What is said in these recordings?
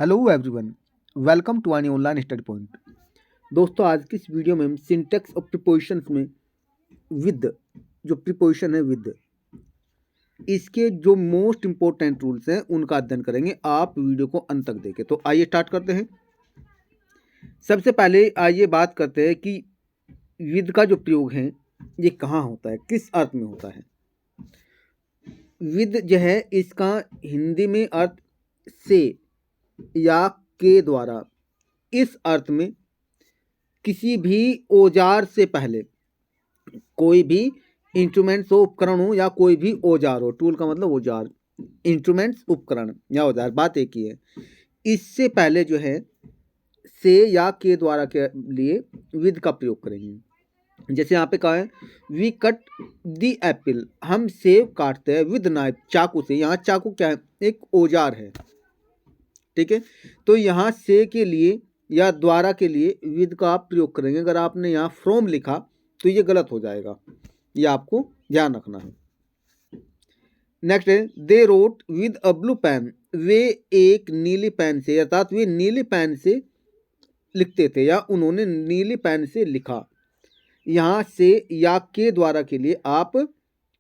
Hello everyone, welcome to आनी online study point. दोस्तों, आज की इस वीडियो में हम सिंटेक्स और प्रीपोजिशंस में विद, जो प्रीपोजिशन है विद, इसके जो मोस्ट इंपॉर्टेंट रूल्स हैं उनका अध्ययन करेंगे। आप वीडियो को अंत तक देखें। तो आइए स्टार्ट करते हैं। सबसे पहले आइए बात करते हैं कि विद का जो प्रयोग है ये कहाँ होता है, किस अर्थ में होता है। विद जो है इसका हिंदी में अर्थ से या के द्वारा, इस अर्थ में किसी भी औजार से पहले, कोई भी इंस्ट्रूमेंट्स हो, उपकरण हो, या कोई भी औजार हो। टूल का मतलब औजार, इंस्ट्रूमेंट्स उपकरण या औजार, बात एक ही है। इससे पहले जो है से या के द्वारा के लिए विद का प्रयोग करेंगे। जैसे यहाँ पे कहा है वी कट दी एप्पल, हम सेब काटते हैं विद नाइफ, चाकू से। यहाँ चाकू क्या है, एक औजार है, ठीक है। तो यहाँ से के लिए या द्वारा के लिए विद का आप प्रयोग करेंगे। अगर आपने यहाँ फ्रॉम लिखा तो ये गलत हो जाएगा, ये आपको ध्यान रखना है। नेक्स्ट है they wrote with a blue pen, वे एक नीली पेन से, अर्थात वे नीली पेन से लिखते थे या उन्होंने नीली पेन से लिखा। यहाँ से या के द्वारा के लिए आप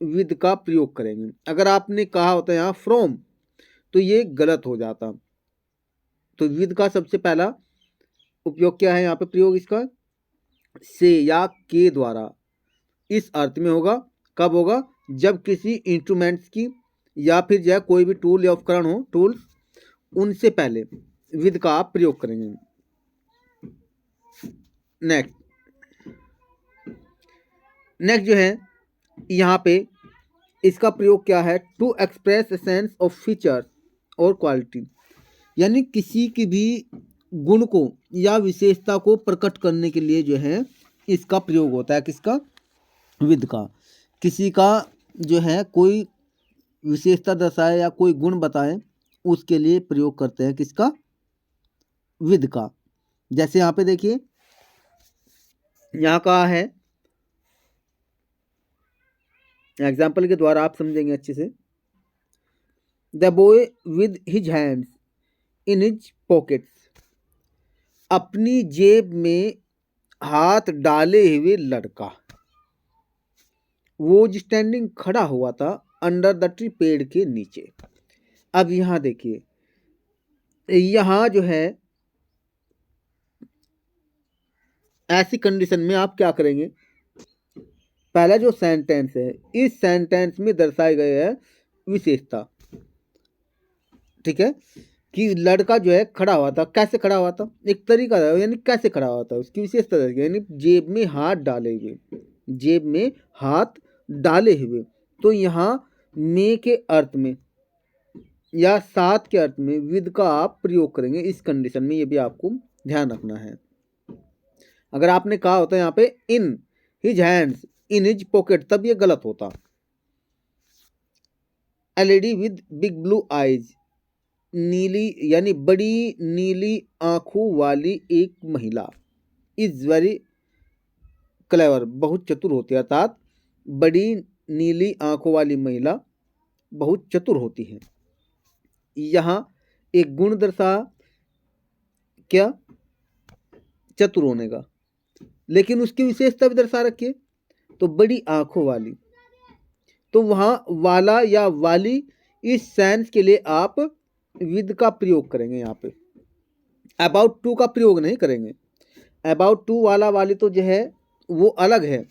विद का प्रयोग करेंगे। अगर आपने कहा होता है यहाँ फ्रॉम तो ये गलत हो जाता। तो विद का सबसे पहला उपयोग क्या है यहाँ पे, प्रयोग इसका से या के द्वारा, इस अर्थ में होगा। कब होगा, जब किसी इंस्ट्रूमेंट्स की या फिर जो है कोई भी टूल या उपकरण हो, टूल्स, उनसे पहले विद का आप प्रयोग करेंगे। नेक्स्ट जो है यहाँ पे इसका प्रयोग क्या है, to express sense of feature और क्वालिटी, यानी किसी की भी गुण को या विशेषता को प्रकट करने के लिए जो है इसका प्रयोग होता है। किसका, विद का। किसी का जो है कोई विशेषता दर्शाए या कोई गुण बताए, उसके लिए प्रयोग करते हैं किसका, विद का। जैसे यहाँ पे देखिए, यहाँ कहा है, एग्जाम्पल के द्वारा आप समझेंगे अच्छे से। The boy with his hands in his pockets, अपनी जेब में हाथ डाले हुए लड़का। वो स्टैंडिंग खड़ा हुआ था अंडर द ट्री, पेड़ के नीचे। अब यहां देखिए, यहां जो है ऐसी कंडीशन में आप क्या करेंगे, पहला जो सेंटेंस है, इस सेंटेंस में दर्शाए गए है विशेषता, ठीक है, कि लड़का जो है खड़ा हुआ था। कैसे खड़ा हुआ था, एक तरीका था, यानी कैसे खड़ा हुआ था, उसकी विशेषता, यानी जेब में हाथ डाले हुए, जेब में हाथ डाले हुए। तो यहाँ में के अर्थ में या साथ के अर्थ में विद का आप प्रयोग करेंगे इस कंडीशन में, ये भी आपको ध्यान रखना है। अगर आपने कहा होता है यहाँ पे in his hands in his pocket, तब ये गलत होता। ए lady with big blue eyes, नीली यानी बड़ी नीली आंखों वाली एक महिला, इज वेरी क्लेवर, बहुत चतुर होती है, अर्थात बड़ी नीली आंखों वाली महिला बहुत चतुर होती है। यहाँ एक गुण दर्शा, क्या, चतुर होने का, लेकिन उसकी विशेषता भी दर्शा रखिए, तो बड़ी आंखों वाली। तो वहां वाला या वाली, इस सेंस के लिए आप विद का प्रयोग करेंगे। यहाँ पे अबाउट टू का प्रयोग नहीं करेंगे। अबाउट टू वाला वाली तो जो है वो अलग है,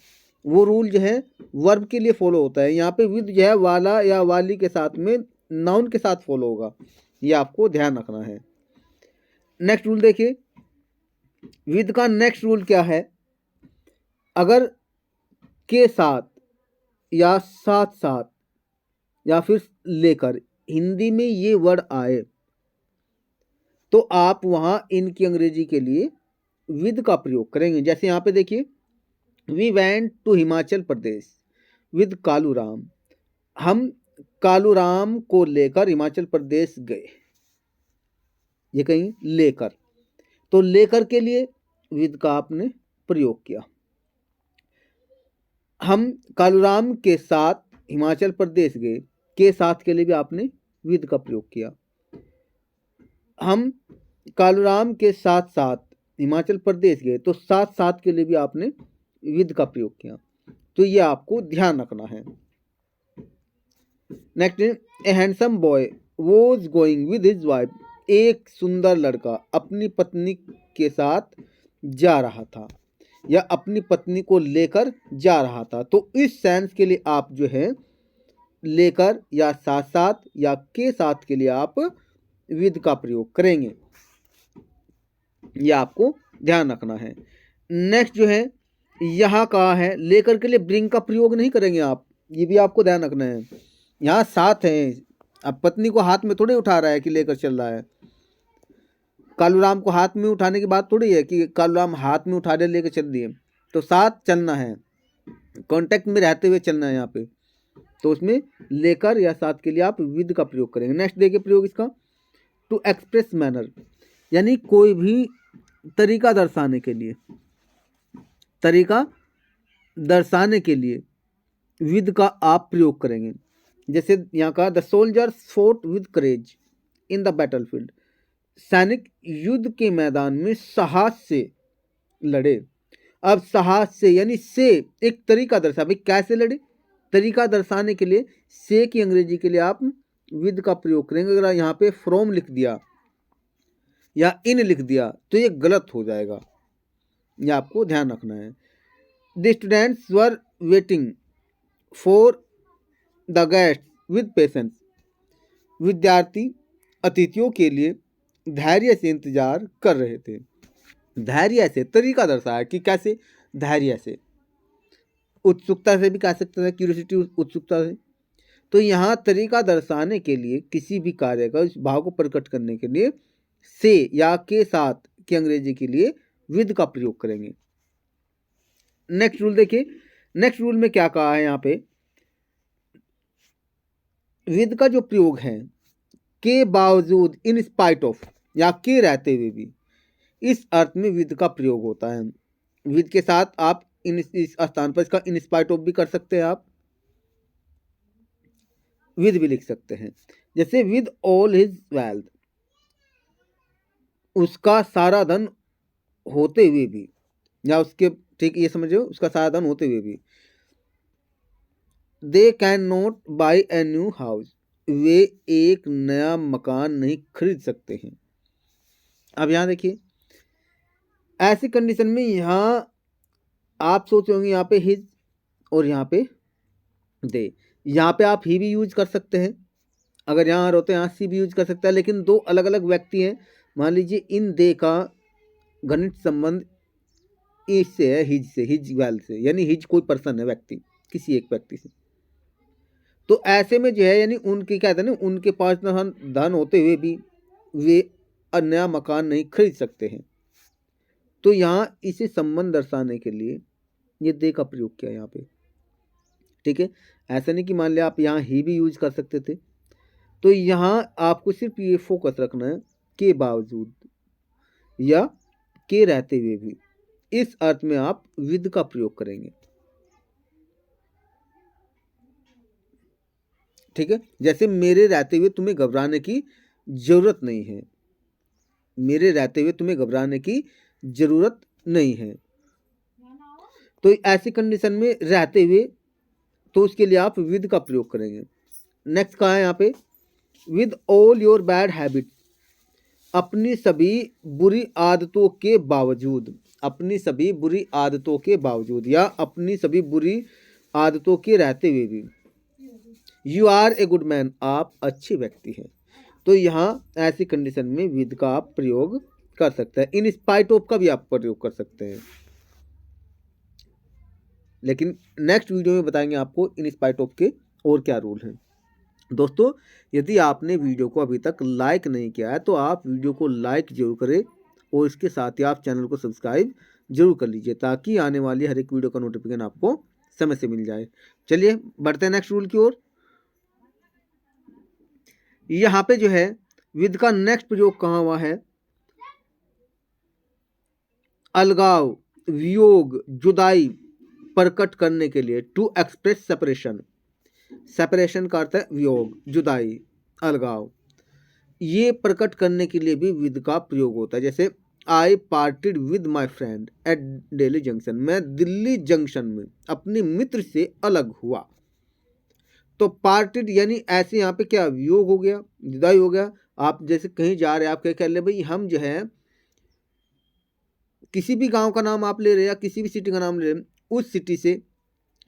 वो रूल जो है वर्ब के लिए फॉलो होता है। यहाँ पे विद जो है वाला या वाली के साथ में नाउन के साथ फॉलो होगा, ये आपको ध्यान रखना है। नेक्स्ट रूल देखिए, विद का नेक्स्ट रूल क्या है, अगर के साथ या साथ साथ या फिर लेकर हिंदी में ये वर्ड आए, तो आप वहां इनकी अंग्रेजी के लिए विद का प्रयोग करेंगे। जैसे यहाँ पे देखिए, we went to Himachal Pradesh with Kaluram, हम कालूराम को लेकर हिमाचल प्रदेश गए। ये कहीं लेकर, तो लेकर के लिए विद का आपने प्रयोग किया। हम कालूराम के साथ हिमाचल प्रदेश गए, के साथ के लिए भी आपने विद का प्रयोग किया। हम कालूराम के साथ साथ हिमाचल प्रदेश गए तो साथ साथ के लिए भी आपने विद का प्रयोग किया, तो ये आपको ध्यान रखना है। Next, A handsome boy was going with his wife, एक सुंदर लड़का अपनी पत्नी के साथ जा रहा था या अपनी पत्नी को लेकर जा रहा था। तो इस सेंस के लिए आप जो है लेकर या साथ साथ या के साथ के लिए आप विद का प्रयोग करेंगे, यह आपको ध्यान रखना है। नेक्स्ट जो है यहाँ कहा है लेकर के लिए ब्रिंग का प्रयोग नहीं करेंगे आप, ये भी आपको ध्यान रखना है। यहाँ साथ है, अब पत्नी को हाथ में थोड़े उठा रहा है कि लेकर चल रहा है। कालूराम को हाथ में उठाने की बात थोड़ी है कि कालूराम हाथ में उठा रहे लेकर चल दिए, तो साथ चलना है, कांटेक्ट में रहते हुए चलना है यहाँ पे, तो उसमें लेकर या साथ के लिए आप विद का प्रयोग करेंगे। नेक्स्ट देखिए प्रयोग इसका, टू एक्सप्रेस मैनर, यानी कोई भी तरीका दर्शाने के लिए, तरीका दर्शाने के लिए विद का आप प्रयोग करेंगे। जैसे यहाँ का the soldiers fort with courage in the battlefield, सैनिक युद्ध के मैदान में साहस से लड़े। अब साहस से यानी से एक तरीका दर्शा, भाई कैसे लड़े, तरीका दर्शाने के लिए से की अंग्रेजी के लिए आप विद का प्रयोग करेंगे। अगर यहाँ पे फ्रॉम लिख दिया या इन लिख दिया तो ये गलत हो जाएगा, ये आपको ध्यान रखना है। The students were waiting for the guest with patience, विद्यार्थी अतिथियों के लिए धैर्य से इंतजार कर रहे थे। धैर्य से तरीका दर्शाया कि कैसे, धैर्य से, उत्सुकता से भी कह सकते हैं, क्यूरियोसिटी उत्सुकता से। तो यहाँ तरीका दर्शाने के लिए किसी भी कार्य का उस भाव को प्रकट करने के लिए से या के साथ की अंग्रेजी के लिए विद का प्रयोग करेंगे। नेक्स्ट रूल देखिए, नेक्स्ट रूल में क्या कहा है यहाँ पे, विद का जो प्रयोग है के बावजूद, इन स्पाइट ऑफ या के रहते हुए भी, इस अर्थ में विद का प्रयोग होता है। विद के साथ आप इस स्थान पर इसका इन स्पाइट ऑफ भी कर सकते हैं, आप विद भी लिख सकते हैं। जैसे विद ऑल हिज वेल्थ, उसका सारा धन होते हुए भी, या उसके, ठीक ये समझो, उसका सारा धन होते हुए भी। They can not buy a new house, वे एक नया मकान नहीं खरीद सकते हैं। अब यहाँ देखिए, ऐसी कंडीशन में यहाँ आप सोच होंगे यहाँ पे हिज और यहाँ पे दे, यहाँ पे आप ही भी यूज कर सकते हैं, अगर यहाँ होते यहाँ सी भी यूज कर सकता है, लेकिन दो अलग अलग व्यक्ति हैं। मान लीजिए इन दे का घनिष्ठ संबंध इससे है, हिज से, हिज वेल से, यानी हिज कोई पर्सन है, व्यक्ति, किसी एक व्यक्ति से। तो ऐसे में जो है यानी उनके क्या था ना, उनके पास धन होते हुए भी वे नया मकान नहीं खरीद सकते हैं। तो यहाँ इसे संबंध दर्शाने के लिए ये दे का प्रयोग किया यहाँ पे, ठीक है। ऐसा नहीं कि मान लिया आप यहाँ ही भी यूज कर सकते थे। तो यहाँ आपको सिर्फ ये फोकस रखना है के बावजूद या के रहते हुए भी, इस अर्थ में आप विद का प्रयोग करेंगे, ठीक है। जैसे मेरे रहते हुए तुम्हें घबराने की जरूरत नहीं है, मेरे रहते हुए तुम्हें घबराने की जरूरत नहीं है। तो ऐसी कंडीशन में रहते हुए, तो उसके लिए आप विद का प्रयोग करेंगे। नेक्स्ट कहा है यहाँ पे, with all your bad habits, अपनी सभी बुरी आदतों के बावजूद, अपनी सभी बुरी आदतों के बावजूद या अपनी सभी बुरी आदतों के रहते हुए भी, you are a good man, आप अच्छे व्यक्ति हैं। तो यहाँ ऐसी कंडीशन में विद का आप प्रयोग कर सकते हैं। इन स्पाइट ऑफ का भी आप प्रयोग कर सकते हैं, लेकिन नेक्स्ट वीडियो में बताएंगे आपको इन स्पाइट ऑफ के और क्या रूल हैं। दोस्तों, यदि आपने वीडियो को अभी तक लाइक नहीं किया है तो आप वीडियो को लाइक जरूर करें और इसके साथ ही आप चैनल को सब्सक्राइब जरूर कर लीजिए, ताकि आने वाली हर एक वीडियो का नोटिफिकेशन आपको समय से मिल जाए। चलिए बढ़ते हैं नेक्स्ट रूल की ओर। यहाँ पे जो है विद का नेक्स्ट प्रयोग कहाँ हुआ है, अलगाव, वियोग, जुदाई प्रकट करने के लिए, टू एक्सप्रेस सेपरेशन। सेपरेशन का अर्थ है वियोग, जुदाई, अलगाव। ये प्रकट करने के लिए भी विद का प्रयोग होता है। जैसे I parted with my friend at Delhi junction, मैं दिल्ली जंक्शन में अपने मित्र से अलग हुआ। तो पार्टिड यानी ऐसे यहाँ पे क्या वियोग हो गया, जुदाई हो गया। आप जैसे कहीं जा रहे हैं, आप क्या कह रहे भाई हम जो है किसी भी गांव का नाम आप ले रहे हैं या किसी भी सिटी का नाम ले रहे हैं, उस सिटी से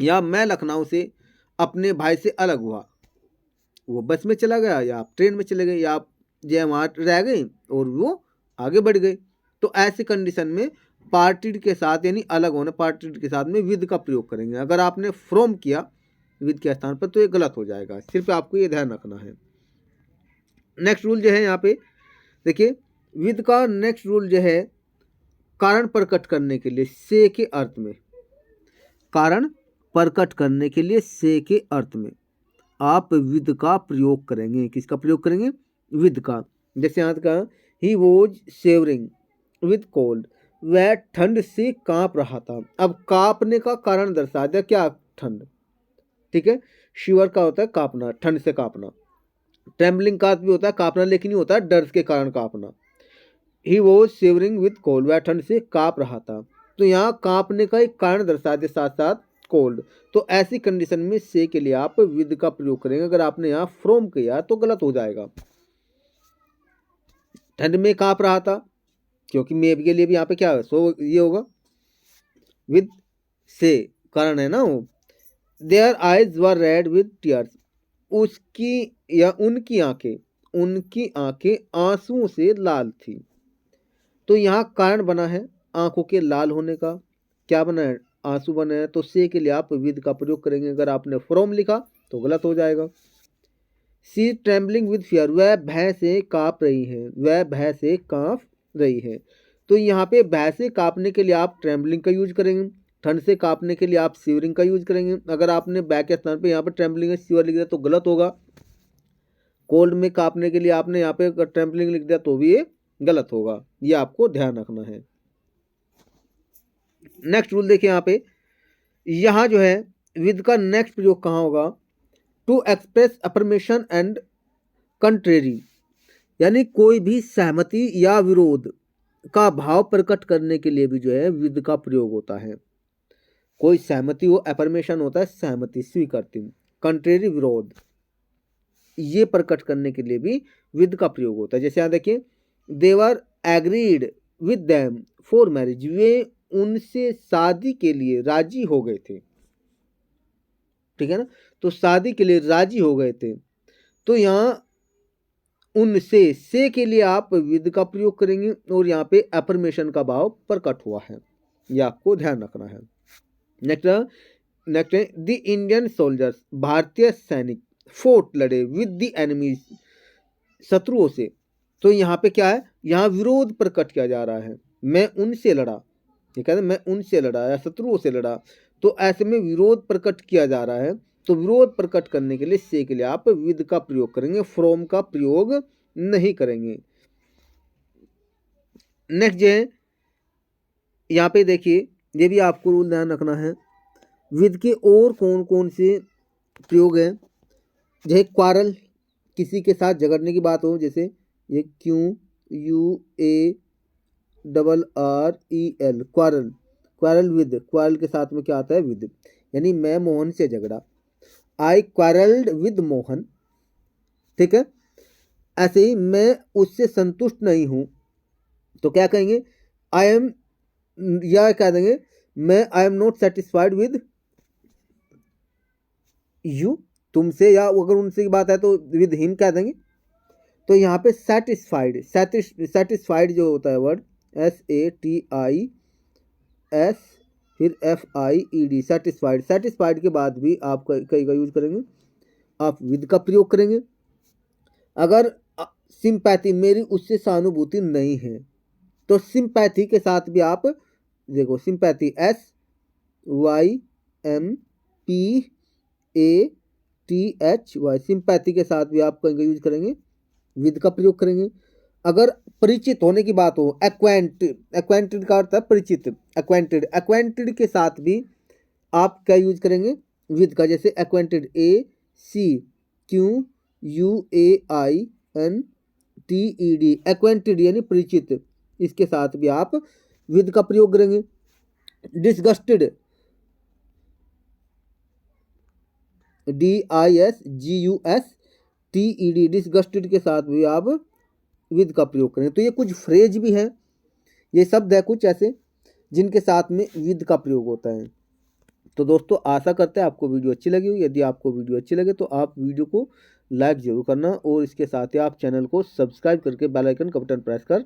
या मैं लखनऊ से अपने भाई से अलग हुआ, वो बस में चला गया या आप ट्रेन में चले गए या आप जो वहाँ रह गए और वो आगे बढ़ गए। तो ऐसे कंडीशन में पार्टिड के साथ यानी अलग होने पार्टिड के साथ में विद का प्रयोग करेंगे। अगर आपने फ्रॉम किया विद के स्थान पर तो ये गलत हो जाएगा, सिर्फ आपको ये ध्यान रखना है। नेक्स्ट रूल जो है यहाँ पे देखिए, विद का नेक्स्ट रूल जो है कारण प्रकट करने के लिए से के अर्थ में, कारण प्रकट करने के लिए से के अर्थ में आप विद का प्रयोग करेंगे। किसका प्रयोग करेंगे? विद का। जैसे यहाँ का ही वॉज शेवरिंग विद कोल्ड, वह ठंड से कांप रहा था। अब कांपने का कारण दर्शा दिया, क्या? ठंड। ठीक है, शिवर का होता है कांपना, ठंड से कांपना। ट्रेम्बलिंग का भी होता है कांपना, लेकिन ये होता है डर के कारण कांपना। ही वॉज शेवरिंग विद कोल्ड, वह ठंड से कांप रहा था। तो यहाँ कांपने का एक कारण दर्शा दे साथ साथ कोल्ड। तो ऐसी कंडीशन में से के लिए आप विद का प्रयोग करेंगे। अगर आपने यहाँ फ्रॉम किया तो गलत हो जाएगा। ठंड में कांप रहा था, क्योंकि मे के लिए भी यहाँ पे क्या है, सो ये होगा विद से, कारण है ना वो। Their eyes were read with tears, उसकी या उनकी आंखें आंसुओं से लाल थी। तो यहाँ कारण बना है आंखों के लाल होने का, क्या बना है? आंसू बने हैं। तो से के लिए आप विद का प्रयोग करेंगे। अगर आपने फ्रॉम लिखा तो गलत हो जाएगा। सी ट्रेम्बलिंग विद फियर, वह भय से कांप रही है, वह भय से कांप रही है। तो यहाँ पे भय से कांपने के लिए आप ट्रेम्बलिंग का यूज करेंगे, ठंड से कांपने के लिए आप शिवरिंग का यूज करेंगे। अगर आपने बैक के स्थान पे यहाँ पे ट्रेम्बलिंग शिवर लिख दिया तो गलत होगा। कोल्ड में कांपने के लिए आपने यहाँ पे ट्रेम्बलिंग लिख दिया तो भी ये गलत होगा, ये आपको ध्यान रखना है। नेक्स्ट रूल देखिए यहाँ पे, यहाँ जो है विद का नेक्स्ट प्रयोग कहाँ होगा? To express affirmation and contrary, यानी कोई भी सहमति या विरोध का भाव प्रकट करने के लिए भी जो है विद का प्रयोग होता है। कोई सहमति हो, अफर्मेशन होता है सहमति स्वीकृति, कंट्रेरी विरोध, ये प्रकट करने के लिए भी विद का प्रयोग होता है। जैसे यहाँ देखिए, they were agreed with them for marriage, वे उनसे शादी के लिए राजी हो गए थे। ठीक है ना, तो शादी के लिए राजी हो गए थे। तो यहाँ उनसे से के लिए आप विद का प्रयोग करेंगे और यहाँ पे अफर्मेशन का भाव प्रकट हुआ है, यह आपको ध्यान रखना है। नेक्स्ट है द इंडियन सोल्जर्स, भारतीय सैनिक फोर्ट लड़े विद द एनिमीज, शत्रुओं से। तो यहाँ पे क्या है? यहाँ विरोध प्रकट किया जा रहा है, मैं उनसे लड़ा, ये कहते हैं मैं उनसे लड़ा या शत्रुओं से लड़ा। तो ऐसे में विरोध प्रकट किया जा रहा है, तो विरोध प्रकट करने के लिए से के लिए आप विद का प्रयोग करेंगे, फ्रॉम का प्रयोग नहीं करेंगे। नेक्स्ट जो है यहाँ पे देखिए, ये भी आपको रूल ध्यान रखना है। विद के और कौन कौन से प्रयोग हैं? जैसे क्वारल, किसी के साथ झगड़ने की बात हो, जैसे ये QUARREL क्वारल विद, क्वारल के साथ में क्या आता है? विद। यानी मैं मोहन से झगड़ा, आई क्वारल्ड विद मोहन। ठीक है, ऐसे ही मैं उससे संतुष्ट नहीं हूं, तो क्या कहेंगे? आई एम, या कह देंगे मैं I am not satisfied with you, तुमसे, या अगर उनसे की बात है तो विद हिम कह देंगे। तो यहाँ पे सेटिस्फाइड, सेटिस्फाइड जो होता है वर्ड SATIS फिर FIED, सेटिस्फाइड। सेटिस्फाइड के बाद भी आप कई का यूज करेंगे, आप विद का प्रयोग करेंगे। अगर सिंपैथी, मेरी उससे सहानुभूति नहीं है, तो सिंपैथी के साथ भी आप देखो, सिंपैथी SYMPATHY, सिंपैथी के साथ भी आप कहीं यूज करेंगे, विद का प्रयोग करेंगे। अगर परिचित होने की बात हो, एक्वेंटेड का अर्थ है परिचित, एक्वेंटेड के साथ भी आप क्या यूज करेंगे? विद का। जैसे एक्वेंटेड ACQUAINTED, TED एक्वेंटेड यानी परिचित, इसके साथ भी आप विद का प्रयोग करेंगे। डिसगस्टेड, DISGUSTED, डिसगस्टेड के साथ भी आप विद का प्रयोग करेंगे। तो ये कुछ फ्रेज भी हैं, ये शब्द है कुछ ऐसे जिनके साथ में विद का प्रयोग होता है। तो दोस्तों आशा करते हैं आपको वीडियो अच्छी लगी हो। यदि आपको वीडियो अच्छी लगे तो आप वीडियो को लाइक जरूर करना और इसके साथ ही आप चैनल को सब्सक्राइब करके बेल आइकन का बटन प्रेस कर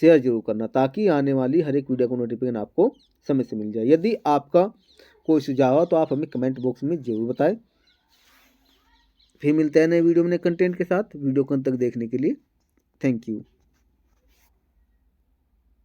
शेयर जरूर करना, ताकि आने वाली हर एक वीडियो को नोटिफिकेशन आपको समय से मिल जाए। यदि आपका कोई सुझाव हो तो आप हमें कमेंट बॉक्स में जरूर बताएं। फिर मिलते हैं नए वीडियो में नए कंटेंट के साथ। वीडियो को अंत तक देखने के लिए थैंक यू।